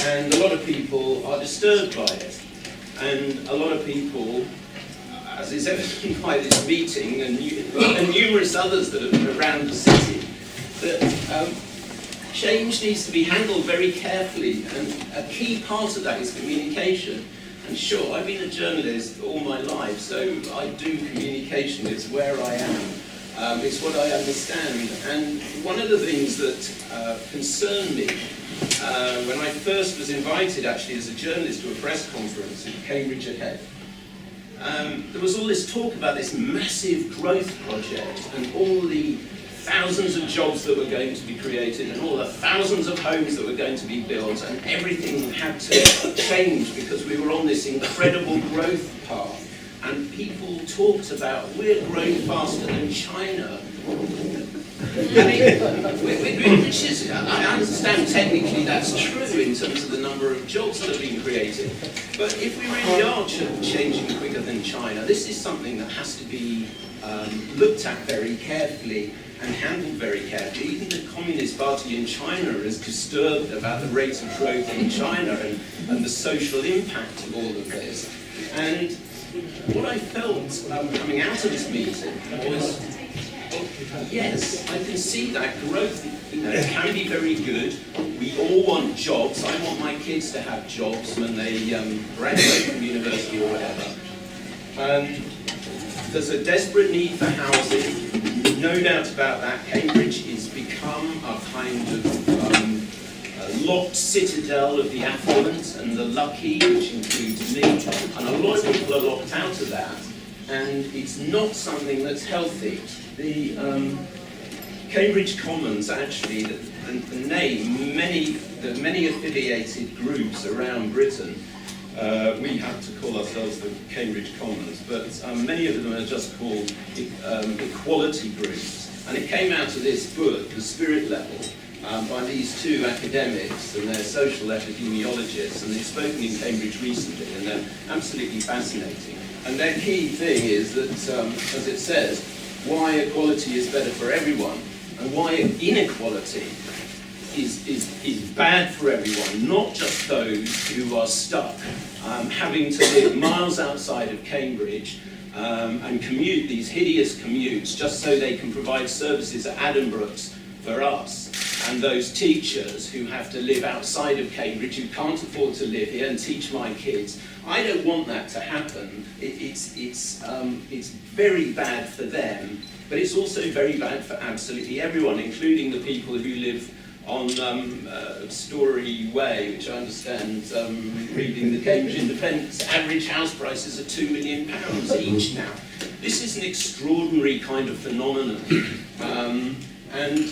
and a lot of people are disturbed by it. And a lot of people, as is evident by this meeting and numerous others that are around the city, that change needs to be handled very carefully, and a key part of that is communication. And sure, I've been a journalist all my life, so I do communication, it's where I am, it's what I understand. And one of the things that concerned me when I first was invited actually as a journalist to a press conference at Cambridge Ahead, there was all this talk about this massive growth project and all the thousands of jobs that were going to be created and all the thousands of homes that were going to be built, and everything had to change because we were on this incredible growth path. And people talked about, we're growing faster than China. Which is, I understand technically that's true in terms of the number of jobs that are being created. But if we really are changing quicker than China, this is something that has to be looked at very carefully and handled very carefully. Even the Communist Party in China is disturbed about the rate of growth in China and the social impact of all of this. And what I felt coming out of this meeting was, yes, I can see that growth, can be very good. We all want jobs. I want my kids to have jobs when they graduate from university or whatever. And there's a desperate need for housing. No doubt about that. Cambridge has become a kind of locked citadel of the affluent and the lucky, which includes me. And a lot of people are locked out of that. And it's not something that's healthy. The Cambridge Commons, actually, the name, many affiliated groups around Britain, we have to call ourselves the Cambridge Commons, but many of them are just called equality groups. And it came out of this book, The Spirit Level, by these two academics, and they're social epidemiologists, and they've spoken in Cambridge recently, and they're absolutely fascinating. And their key thing is that, as it says, why equality is better for everyone, and why inequality is bad for everyone, not just those who are stuck having to live miles outside of Cambridge and commute these hideous commutes just so they can provide services at Addenbrooke's for us, and those teachers who have to live outside of Cambridge who can't afford to live here and teach my kids. I don't want that to happen. It's very bad for them, but it's also very bad for absolutely everyone, including the people who live on Story Way, which I understand, reading the Cambridge Independent, average house prices are £2 million each now. This is an extraordinary kind of phenomenon. And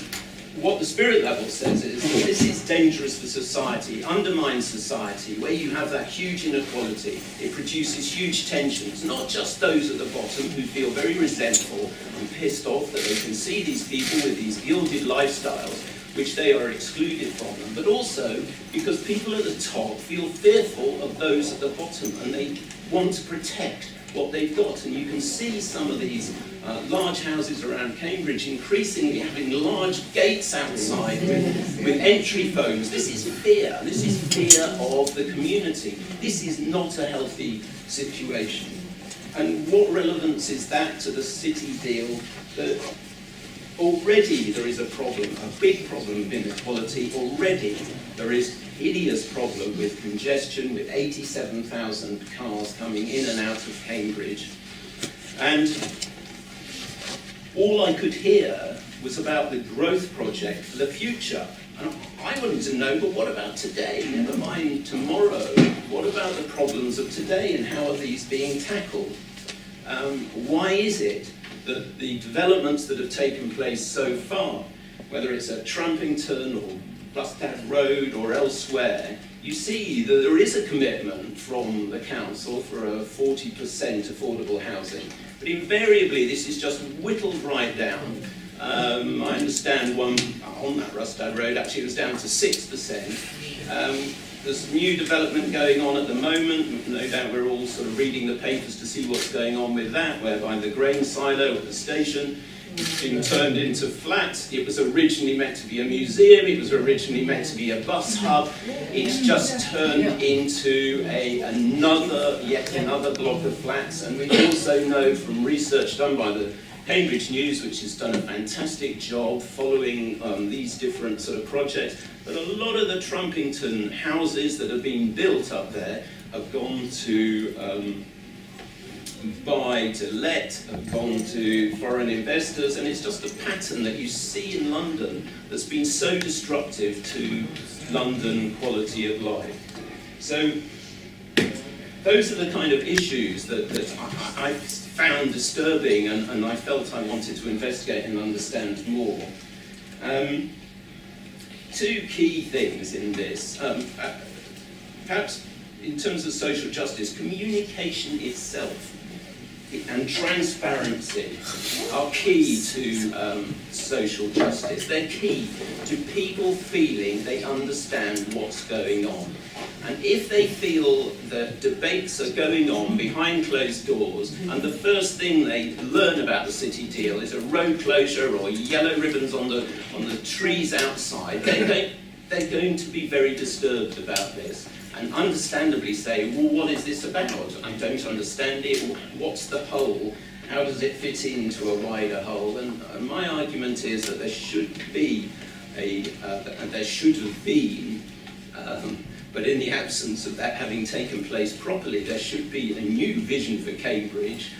what the Spirit Level says is that this is dangerous for society, undermines society, where you have that huge inequality. It produces huge tensions, not just those at the bottom who feel very resentful and pissed off that they can see these people with these gilded lifestyles, which they are excluded from them, but also because people at the top feel fearful of those at the bottom and they want to protect what they've got. And you can see some of these large houses around Cambridge increasingly having large gates outside with entry phones. This is fear of the community. This is not a healthy situation. And what relevance is that to the city deal? That already there is a problem, a big problem of inequality. Already there is hideous problem with congestion, with 87,000 cars coming in and out of Cambridge. And all I could hear was about the growth project for the future. And I wanted to know, but what about today? Never mind tomorrow. What about the problems of today and how are these being tackled? Why is it that the developments that have taken place so far, whether it's at Trumpington or Bustad Road or elsewhere, you see that there is a commitment from the council for a 40% affordable housing. But invariably this is just whittled right down. I understand one on that Rustad Road actually was down to 6%. There's new development going on at the moment. No doubt we're all sort of reading the papers to see what's going on with that, whereby the grain silo at the station been turned into flats. It was originally meant to be a museum. It was originally meant to be a bus hub. It's just turned into yet another block of flats. And we also know from research done by the Cambridge News, which has done a fantastic job following these different sort of projects, that a lot of the Trumpington houses that have been built up there have gone to buy, to let, have gone to foreign investors, and it's just a pattern that you see in London that's been so destructive to London quality of life. So those are the kind of issues that I found disturbing, and I felt I wanted to investigate and understand more. Two key things in this. Perhaps in terms of social justice, communication itself and transparency are key to social justice. They're key to people feeling they understand what's going on. And if they feel that debates are going on behind closed doors, and the first thing they learn about the city deal is a road closure or yellow ribbons on the trees outside, they're going to be very disturbed about this. And understandably say, well, what is this about? I don't understand it. What's the whole? How does it fit into a wider whole? And my argument is that there should be there should have been, but in the absence of that having taken place properly, there should be a new vision for Cambridge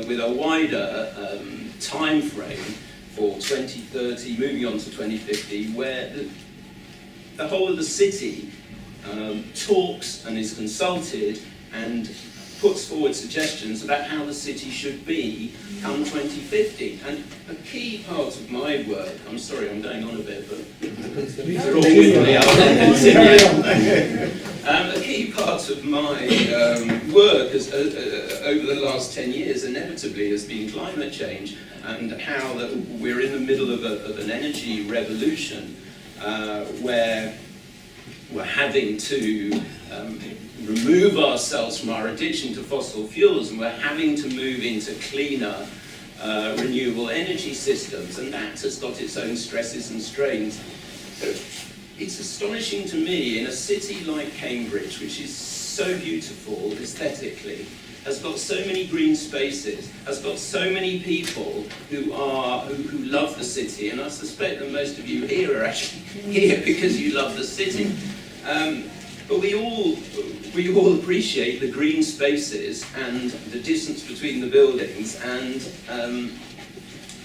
with a wider time frame for 2030, moving on to 2050, where the whole of the city talks and is consulted and puts forward suggestions about how the city should be come 2050. And a key part of my work, I'm sorry I'm going on a bit, but they're all with me, I'll continue. A key part of my work over the last 10 years inevitably has been climate change, and how that we're in the middle of an energy revolution where we're having to remove ourselves from our addiction to fossil fuels, and we're having to move into cleaner, renewable energy systems, and that has got its own stresses and strains. So it's astonishing to me, in a city like Cambridge, which is so beautiful aesthetically, has got so many green spaces, has got so many people who love the city, and I suspect that most of you here are actually here because you love the city. But we all appreciate the green spaces and the distance between the buildings and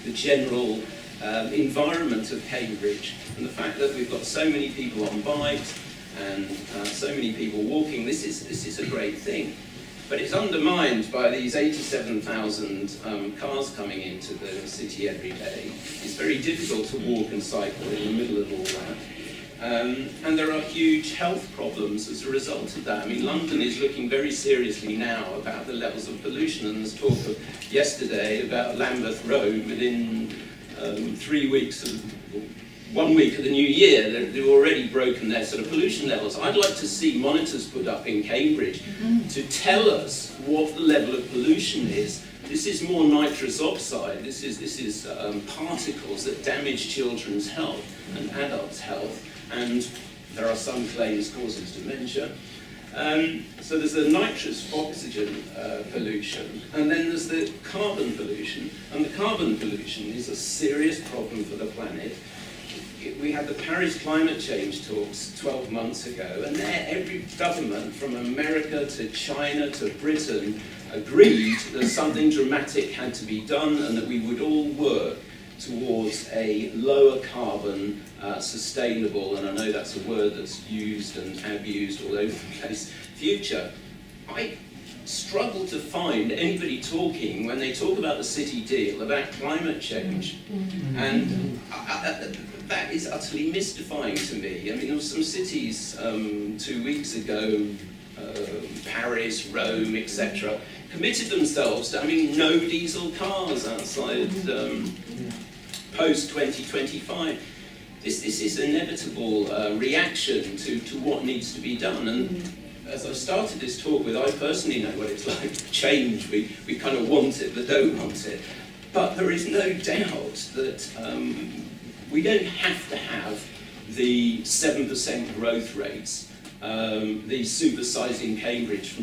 the general environment of Cambridge, and the fact that we've got so many people on bikes and so many people walking. This is a great thing. But it's undermined by these 87,000 cars coming into the city every day. It's very difficult to walk and cycle in the middle of all that. And there are huge health problems as a result of that. I mean, London is looking very seriously now about the levels of pollution, and there's talk of yesterday about Lambeth Road within 3 weeks of 1 week of the new year, they've already broken their sort of pollution levels. I'd like to see monitors put up in Cambridge to tell us what the level of pollution is. This is more nitrous oxide. This is particles that damage children's health and adults' health, and there are some claims causes dementia. So there's the nitrous oxygen pollution, and then there's the carbon pollution. And the carbon pollution is a serious problem for the planet. We had the Paris climate change talks 12 months ago, and there every government from America to China to Britain agreed that something dramatic had to be done, and that we would all work towards a lower carbon, sustainable, and I know that's a word that's used and abused all over the place, future. I struggle to find anybody talking, when they talk about the city deal, about climate change. And that is utterly mystifying to me. I mean, there were some cities 2 weeks ago, Paris, Rome, etc., committed themselves to having no diesel cars outside post-2025. This is inevitable reaction to what needs to be done. And as I started this talk with, I personally know what it's like to change. We kind of want it, but don't want it. But there is no doubt that we don't have to have the 7% growth rates, the supersizing Cambridge for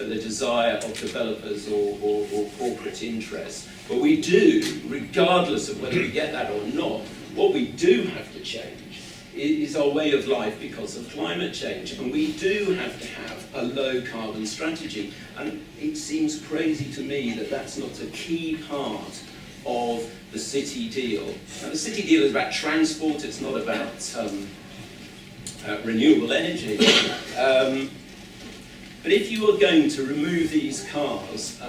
the desire of developers or corporate interests. But we do, regardless of whether we get that or not, what we do have to change is our way of life because of climate change. And we do have to have a low carbon strategy. And it seems crazy to me that that's not a key part of the city deal. Now, the city deal is about transport, it's not about renewable energy. But if you are going to remove these cars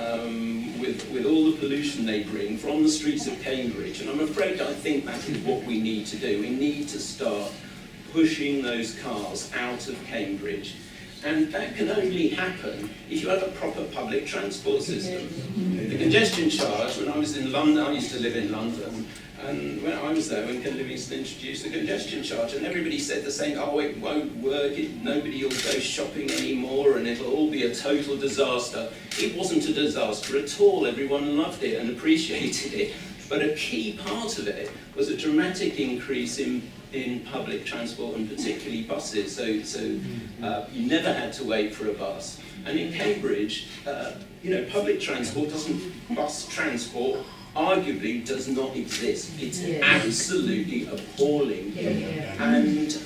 with all the pollution they bring from the streets of Cambridge, and I think that is what we need to do. We need to start pushing those cars out of Cambridge. And that can only happen if you have a proper public transport system. The congestion charge, when I was in London, I used to live in London, and when I was there, when Ken Livingstone introduced the congestion charge, and everybody said the same, oh, it won't work, nobody will go shopping anymore, and it'll all be a total disaster. It wasn't a disaster at all. Everyone loved it and appreciated it. But a key part of it was a dramatic increase in public transport, and particularly buses. So you never had to wait for a bus. And in Cambridge, public transport bus transport arguably does not exist. It's absolutely appalling. And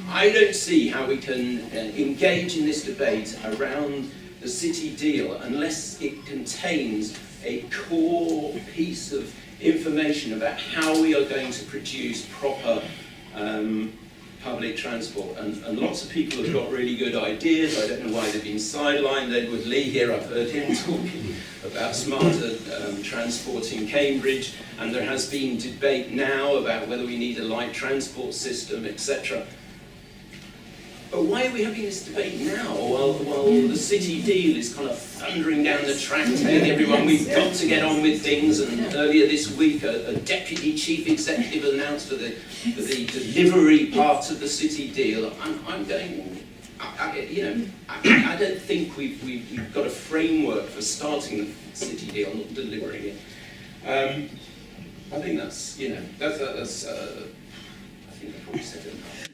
I don't see how we can engage in this debate around the city deal unless it contains a core piece of information about how we are going to produce proper public transport. And lots of people have got really good ideas. I don't know why they've been sidelined. Edward Lee here, I've heard him talking about smarter transport in Cambridge, and there has been debate now about whether we need a light transport system, etc. But why are we having this debate now while the city deal is kind of thundering down the track, telling everyone we've got to get on with things? And earlier this week, a deputy chief executive announced for the delivery part of the city deal. I'm going, I don't think we've got a framework for starting the city deal, not delivering it. I think that's, I think I probably said enough.